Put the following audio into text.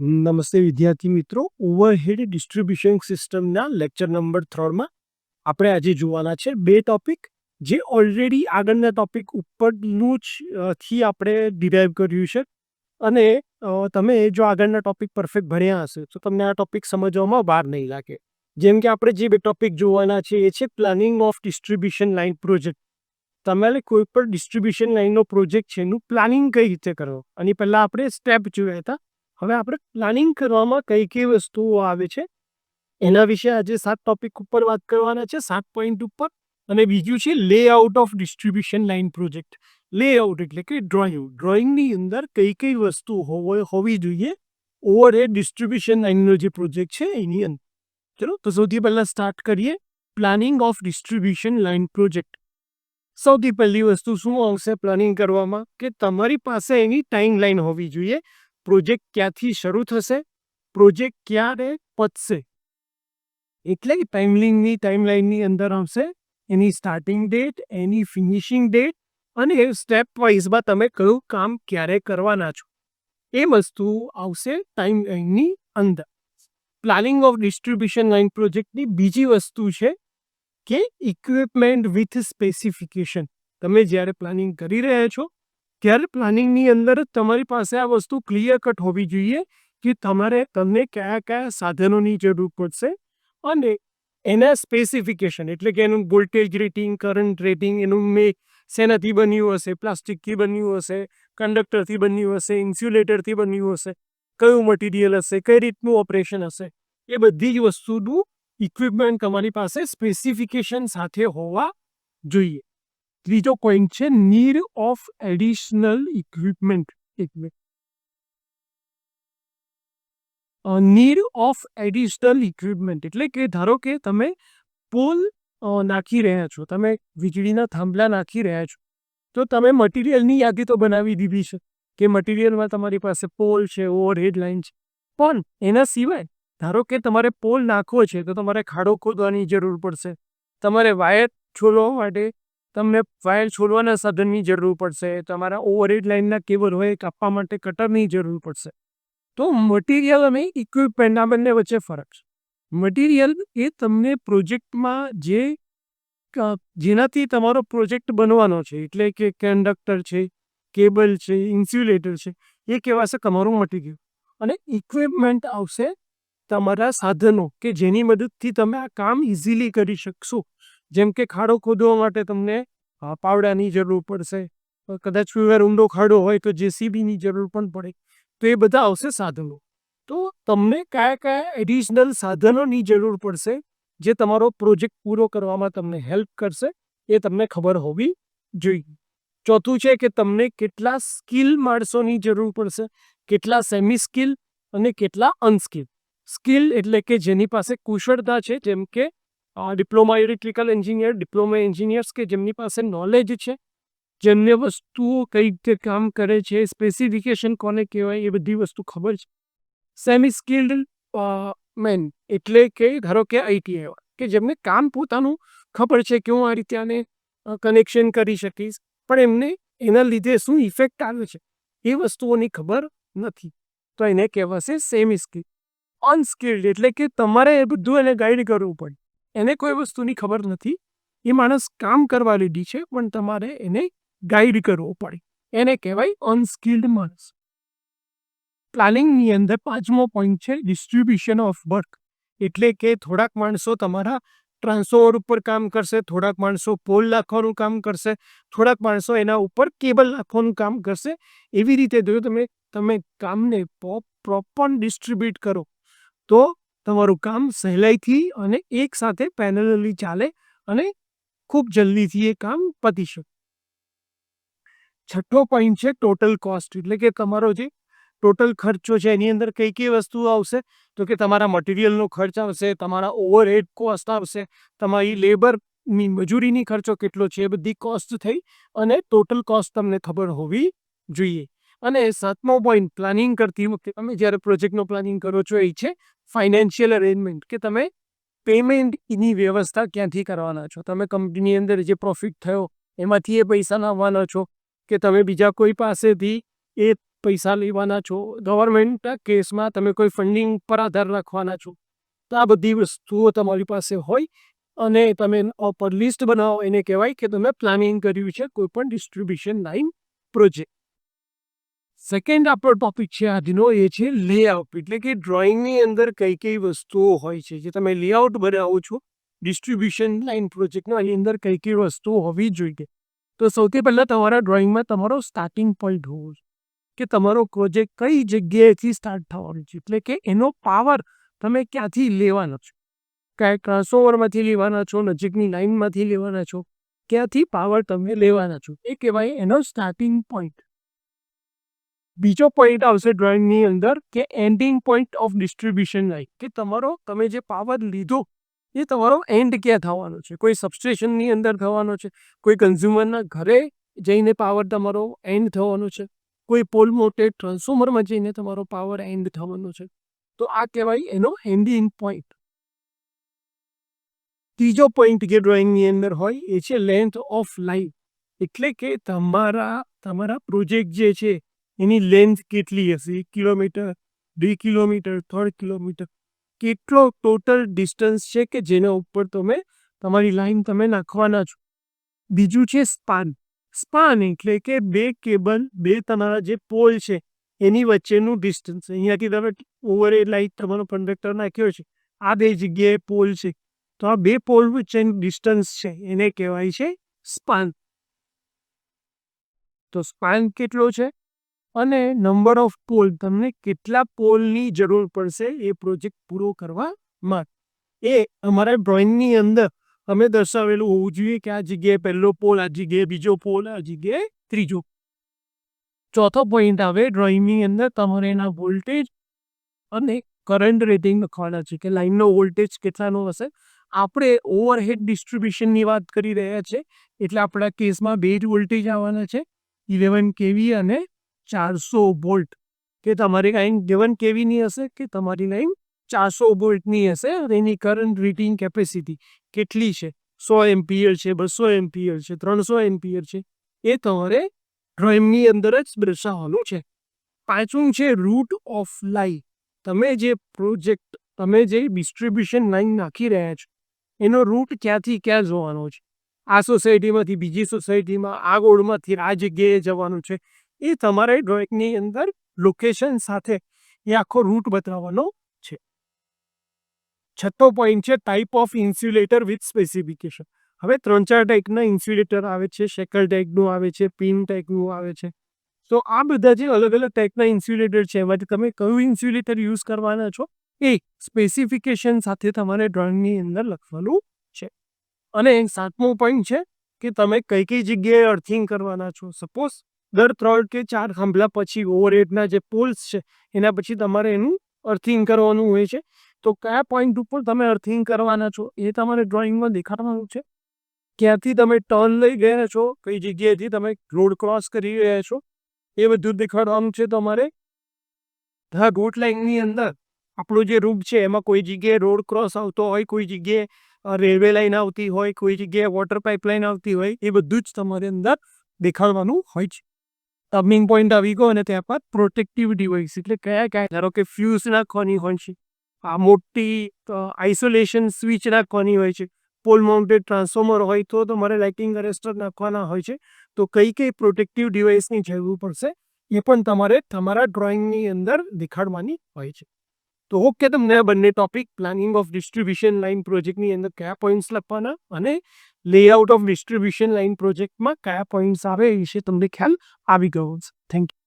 નમસ્તે વિદ્યાર્થી મિત્રો, ઓવરહેડ ડિસ્ટ્રીબ્યુશન સિસ્ટમના લેક્ચર નંબર 3 માં આપણે આજે જોવાના છે બે ટોપિક જે ઓલરેડી આગળના ટોપિક ઉપરનું જ થી આપણે ડિરાઈવ કર્યું છે. અને તમે જો આગળના ટોપિક પરફેક્ટ ભણ્યા હશે તો તમને આ ટોપિક સમજવામાં વાર નહીં લાગે. જેમ કે આપણે જે બે ટોપિક જોવાના છે એ છે planning of distribution line project. તમારે કોઈ પણ ડિસ્ટ્રીબ્યુશન લાઇનનો પ્રોજેક્ટ છે એનું પ્લાનિંગ કઈ રીતે કરવો, અને પહેલાં આપણે સ્ટેપ જોયા હતા. હવે આપણે પ્લાનિંગ કરવામાં કઈ કઈ વસ્તુઓ આવે છે એના વિશે આજે 7 ટોપિક ઉપર વાત કરવાના છે, 7 પોઈન્ટ ઉપર. અને બીજું છે layout of distribution line project. Layout એટલે કે ડ્રોઈંગની અંદર કઈ કઈ વસ્તુ હોવી જોઈએ ઓવરહેડ ડિસ્ટ્રીબ્યુશન લાઇનનો જે પ્રોજેક્ટ છે એની અંદર. ચલો તો સૌથી પહેલાં સ્ટાર્ટ કરીએ planning of distribution line project. સૌથી પહેલી વસ્તુ શું આવશે પ્લાનિંગ કરવામાં, કે તમારી પાસે એની ટાઈમ લાઈન હોવી જોઈએ. પ્રોજેક્ટ ક્યાંથી શરૂ થશે, પ્રોજેક્ટ ક્યારે પતશે, એટલે ટાઈમલાઈનની અંદર આવશે એની સ્ટાર્ટિંગ ડેટ, એની ફિનિશિંગ ડેટ, અને સ્ટેપ વાઇઝમાં તમે કયું કામ ક્યારે કરવાના છો એ વસ્તુ આવશે ટાઈમલાઈનની અંદર. પ્લાનિંગ ઓફ ડિસ્ટ્રીબ્યુશન લાઇન પ્રોજેક્ટની બીજી વસ્તુ છે કે ઇક્વિપમેન્ટ વિથ સ્પેસિફિકેશન. તમે જ્યારે પ્લાનિંગ કરી રહ્યા છો ત્યારે પ્લાનિંગની અંદર જ તમારી પાસે આ વસ્તુ ક્લિયર કટ હોવી જોઈએ કે તમને કયા કયા સાધનોની જરૂર પડશે, અને એના સ્પેસિફિકેશન એટલે કે એનું વોલ્ટેજ રેટિંગ, કરંટ રેટિંગ, એનું શેનાથી બન્યું હશે, પ્લાસ્ટિકથી બન્યું હશે, કંડક્ટરથી બન્યું હશે, ઇન્સ્યુલેટરથી બન્યું હશે, કયું મટીરિયલ હશે, કઈ રીતનું ઓપરેશન હશે, એ બધી જ વસ્તુનું ઇક્વિપમેન્ટ તમારી પાસે સ્પેસિફિકેશન સાથે હોવા જોઈએ. ત્રીજો પોઈન્ટ છે need of additional equipment. Need of additional equipment એટલે કે ધારો કે તમે પોલ નાખી રહ્યા છો, તમે વીજળીના થાંભલા નાખી રહ્યા છો, તો તમે મટીરિયલની યાદી તો બનાવી દીધી છે કે મટીરિયલમાં તમારી પાસે પોલ છે, ઓવરહેડ લાઇન છે, પણ એના સિવાય ધારો કે તમારે પોલ નાખવો છે તો તમારે ખાડો ખોદવાની જરૂર પડશે. તમારે વાયર છોલવા માટે તમને વાયર છોલવાના સાધનની જરૂર પડશે. તમારા ઓવરહેડ લાઇનના કેબલ હોય કાપવા માટે કટરની જરૂર પડશે. તો મટીરિયલ અને ઇક્વિપમેન્ટ આ બંને વચ્ચે ફરક છે. મટીરિયલ એ તમને પ્રોજેક્ટમાં જેનાથી તમારો પ્રોજેક્ટ બનવાનો છે, એટલે કે કંડક્ટર છે, કેબલ છે, ઇન્સ્યુલેટર છે, એ કહેવાશે તમારું મટીરિયલ. અને ઇક્વિપમેન્ટ આવશે તમારા સાધનો કે જેની મદદથી તમે આ કામ ઇઝીલી કરી શકશો. જેમ કે ખાડો ખોદવા માટે તમને પાવડાની જરૂર પડશે, કદાચ ઊંડો ખાડો હોય તો જેસીબીની જરૂર પણ પડે. તો એ બધા આવશે સાધનો. તો તમને કયા કયા એડિશનલ સાધનોની જરૂર પડશે જે તમારો પ્રોજેક્ટ પૂરો કરવામાં તમને હેલ્પ કરશે એ તમને ખબર હોવી જોઈએ. ચોથું છે કે તમને કેટલા સ્કિલ માણસોની જરૂર પડશે, કેટલા સેમી સ્કિલ અને કેટલા અનસ્કિલ. સ્કિલ એટલે કે જેની પાસે કુશળતા છે, જેમ કે diploma electrical engineer, diploma engineers કે જેમની પાસે નોલેજ છે, જેમને વસ્તુઓ કઈ રીતે કામ કરે છે, સ્પેસિફિકેશન કોને કહેવાય એ બધી વસ્તુ ખબર છે. સેમી સ્કિલ્ડ મેન એટલે કે ધારો કે આઈટીઆઈ કે જેમને કામ પોતાનું ખબર છે કે હું આ રીતે આને કનેક્શન કરી શકીશ, પણ એમને એના લીધે શું ઇફેક્ટ આવે છે એ વસ્તુઓની ખબર નથી, તો એને કહેવાશે સેમી સ્કિલ. અનસ્કિલ્ડ એટલે કે તમારે એ બધું એને ગાઈડ કરવું પડે, એને કોઈ વસ્તુની ખબર નથી, એ માણસ કામ કરવા રેડી છે પણ તમારે એને ગાઈડ કરવો પડે, એને કહેવાય અનસ્કિલ્ડ માણસ. પ્લાનિંગની અંદર પાંચમો પોઈન્ટ છે ડિસ્ટ્રીબ્યુશન ઓફ વર્ક. એટલે કે થોડાક માણસો તમારા ટ્રાન્સફોર્મર ઉપર કામ કરશે, થોડાક માણસો પોલ નાખવાનું કામ કરશે, થોડાક માણસો એના ઉપર કેબલ નાખવાનું કામ કરશે. એવી રીતે જો તમે કામને પ્રોપર ડિસ્ટ્રીબ્યુટ કરો તો તમારું કામ સહેલાઈથી અને એક સાથે પેરેલલી ચાલે અને ખૂબ જલ્દીથી એ કામ પતી શકે. છઠ્ઠો પોઈન્ટ છે ટોટલ કોસ્ટ. એટલે કે તમારો જે ટોટલ ખર્ચો છે એની અંદર કઈ કઈ વસ્તુઓ આવશે, તો કે તમારા મટીરિયલનો ખર્ચ આવશે, તમારા ઓવરહેડ કોસ્ટ આવશે, તમારી લેબરની મજૂરીની ખર્ચો કેટલો છે, એ બધી કોસ્ટ થઈ અને ટોટલ કોસ્ટ તમને ખબર હોવી જોઈએ. અને સાતમો પોઈન્ટ પ્લાનિંગ કરતી વખતે તમે જ્યારે પ્રોજેક્ટનો પ્લાનિંગ કરો છો એ છે ફાઇનાન્શિયલ અરેન્જમેન્ટ, કે તમે પેમેન્ટની વ્યવસ્થા ક્યાંથી કરવાના છો. તમે કંપનીની અંદર જે પ્રોફિટ થયો એમાંથી એ પૈસા લાવવાના છો, કે તમે બીજા કોઈ પાસેથી એ પૈસા લેવાના છો, ગવર્મેન્ટના કેસમાં તમે કોઈ ફંડિંગ પર આધાર રાખવાના છો, તો આ બધી વસ્તુઓ તમારી પાસે હોય અને તમે પર લિસ્ટ બનાવો, એને કહેવાય કે તમે પ્લાનિંગ કર્યું છે કોઈ પણ ડિસ્ટ્રીબ્યુશન લાઇન પ્રોજેક્ટ. સેકન્ડ આપણો ટોપિક છે આજનો, એ છે લેઆઉટ. એટલે કે ડ્રોઈંગની અંદર કઈ કઈ વસ્તુઓ હોય છે જે તમે લેઆઉટ બનાવો છો ડિસ્ટ્રીબ્યુશન લાઇન પ્રોજેક્ટનો, એની અંદર કઈ કઈ વસ્તુઓ હોવી જોઈએ. તો સૌથી પહેલાં તમારા ડ્રોઈંગમાં તમારો સ્ટાર્ટિંગ પોઈન્ટ હોવો જોઈએ કે તમારો પ્રોજેક્ટ કઈ જગ્યાએથી સ્ટાર્ટ થવાનો છે. એટલે કે એનો પાવર તમે ક્યાંથી લેવાના છો, ક્યાંય ટ્રાન્સફોર્મરમાંથી લેવાના છો, નજીકની લાઇનમાંથી લેવાના છો, ક્યાંથી પાવર તમે લેવાના છો, એ કહેવાય એનો સ્ટાર્ટિંગ પોઈન્ટ. બીજો પોઈન્ટ આવશે ડ્રોઈંગની અંદર કે ending point of distribution line, કે તમારો તમે જે પાવર લીધો એ તમારો એન્ડ ક્યાં થવાનો છે. કોઈ સબસ્ટેશનની અંદર થવાનો છે, કોઈ કન્ઝ્યુમરના ઘરે જઈને પાવર તમારો એન્ડ થવાનો છે, કોઈ પોલ મોટેડ ટ્રાન્સફોર્મરમાં જઈને તમારો પાવર એન્ડ થવાનો છે. તો આ કહેવાય એનો એન્ડિંગ પોઈન્ટ. ત્રીજો પોઈન્ટ જે ડ્રોઈંગની અંદર હોય એ છે લેન્થ ઓફ લાઇન. એટલે કે તમારા પ્રોજેક્ટ જે છે એની લેન્થ કેટલી હશે, 1 કિલોમીટર, 2 કિલોમીટર, 3 કિલોમીટર, કેટલો ટોટલ ડિસ્ટન્સ છે કે જેના ઉપર તમારી લાઈન તમે નાખવાના છો. બીજું છે સ્પાન. સ્પાન એટલે કે બે કેબલ, બે તમારા જે પોલ છે એની વચ્ચેનું ડિસ્ટન્સ. અહીંયાથી તમે ઓવરહેડ લાઇટ તમારો કંડક્ટર નાખ્યો છે, આ બે જગ્યાએ પોલ છે, તો આ બે પોલ વચ્ચેનું ડિસ્ટન્સ છે એને કહેવાય છે સ્પાન. તો સ્પાન કેટલો છે અને નંબર ઓફ પોલ, તમને કેટલા પોલની જરૂર પડશે એ પ્રોજેક્ટ પૂરો કરવા માટે, એ અમારા ડ્રોઈંગની અંદર અમે દર્શાવેલું હોવું જોઈએ કે આ જગ્યાએ પહેલો પોલ, આ જગ્યાએ બીજો પોલ, આ જગ્યાએ ત્રીજો. ચોથો પોઈન્ટ આવે ડ્રોઈંગની અંદર, તમારે એના વોલ્ટેજ અને કરંટ રેટિંગ લખવાના છે કે લાઇનનો વોલ્ટેજ કેટલાનો હશે. આપણે ઓવરહેડ ડિસ્ટ્રીબ્યુશનની વાત કરી રહ્યા છે એટલે આપણા કેસમાં બે જ વોલ્ટેજ આવવાના છે, 11 કેવી અને 400 વોલ્ટ. કે તમારી લાઈન 11 કેવીની હશે કે તમારી લાઈન 400 વોલ્ટની હશે. અને એની કરંટ રેટિંગ કેપેસિટી કેટલી છે, 100 એમ્પિયર છે, 200 એમ્પિયર છે, 300 એમ્પિયર છે, એ તમારે ડ્રોઈંગની અંદર જ દર્શાવવાનું છે. પાંચમું છે રૂટ ઓફ લાઇન. તમે જે ડિસ્ટ્રીબ્યુશન લાઇન નાખી રહ્યા છો એનો રૂટ ક્યાંથી ક્યાં જવાનો છે, આ સોસાયટીમાંથી બીજી સોસાયટીમાં, આ રોડમાંથી આ જગ્યાએ જવાનું છે, એ તમારે ડ્રોઈંગની અંદર લોકેશન સાથે એ આખો રૂટ બતાવવાનો છે. છઠ્ઠો પોઈન્ટ છે type of insulator with specification. હવે 3-4 ટાઈપના ઇન્સ્યુલેટર આવે છે, શેકલ ટાઈપનું આવે છે, પિન ટાઈપનું આવે છે. તો આ બધા જે અલગ અલગ ટાઈપના ઇન્સ્યુલેટર છે એમાંથી તમે કયું ઇન્સ્યુલેટર યુઝ કરવાના છો એ સ્પેસિફિકેશન સાથે તમારે ડ્રોઈંગની અંદર લખવાનું છે. અને 7મો પોઈન્ટ છે કે તમે કઈ કઈ જગ્યાએ અર્થિંગ કરવાના છો. સપોઝ દર 3 કે 4 થાંભલા પછી ઓવરહેડના જે પોલ્સ છે એના પછી તમારે એનું અર્થિંગ કરવાનું હોય છે. તો કયા પોઈન્ટ ઉપર તમે અર્થિંગ કરવાના છો એ તમારે ડ્રોઈંગમાં દેખાડવાનું છે. ક્યાંથી તમે ટર્ન લઈ ગયા છો, કઈ જગ્યાએથી તમે રોડ ક્રોસ કરી રહ્યા છો એ બધું દેખાડવાનું છે તમારે. હા, રૂટ લાઇનની અંદર આપણો જે રૂટ છે એમાં કોઈ જગ્યાએ રોડ ક્રોસ આવતો હોય, કોઈ જગ્યાએ રેલવે લાઇન આવતી હોય, કોઈ જગ્યાએ વોટર પાઇપલાઇન આવતી હોય, એ બધું જ તમારે અંદર દેખાડવાનું હોય છે. ટર્નિંગ પોઈન્ટ આવી ગયો અને ત્યારબાદ પ્રોટેક્ટિવ ડિવાઇસ એટલે કયા કયા, ધારો કે ફ્યુઝ નાખવાની હોય છે, આ મોટી આઇસોલેશન સ્વિચ નાખવાની હોય છે, પોલ માઉન્ટેડ ટ્રાન્સફોર્મર હોય તો તમારે લાઇટિંગ અરેસ્ટર નાખવાના હોય છે. તો કઈ કઈ પ્રોટેક્ટિવ ડિવાઇસની જરૂર પડશે એ પણ તમારે તમારા ડ્રોઈંગની અંદર દેખાડવાની હોય છે. તો ઓકે, તમને આ બંને topic planning of distribution line પ્રોજેક્ટની અંદર કયા પોઈન્ટ્સ લખવાના અને લેઆઉટ ઓફ ડિસ્ટ્રીબ્યુશન લાઇન પ્રોજેક્ટમાં કયા પોઈન્ટ્સ આવે એ વિશે તમને ખ્યાલ આવી ગયો છે. Thank you.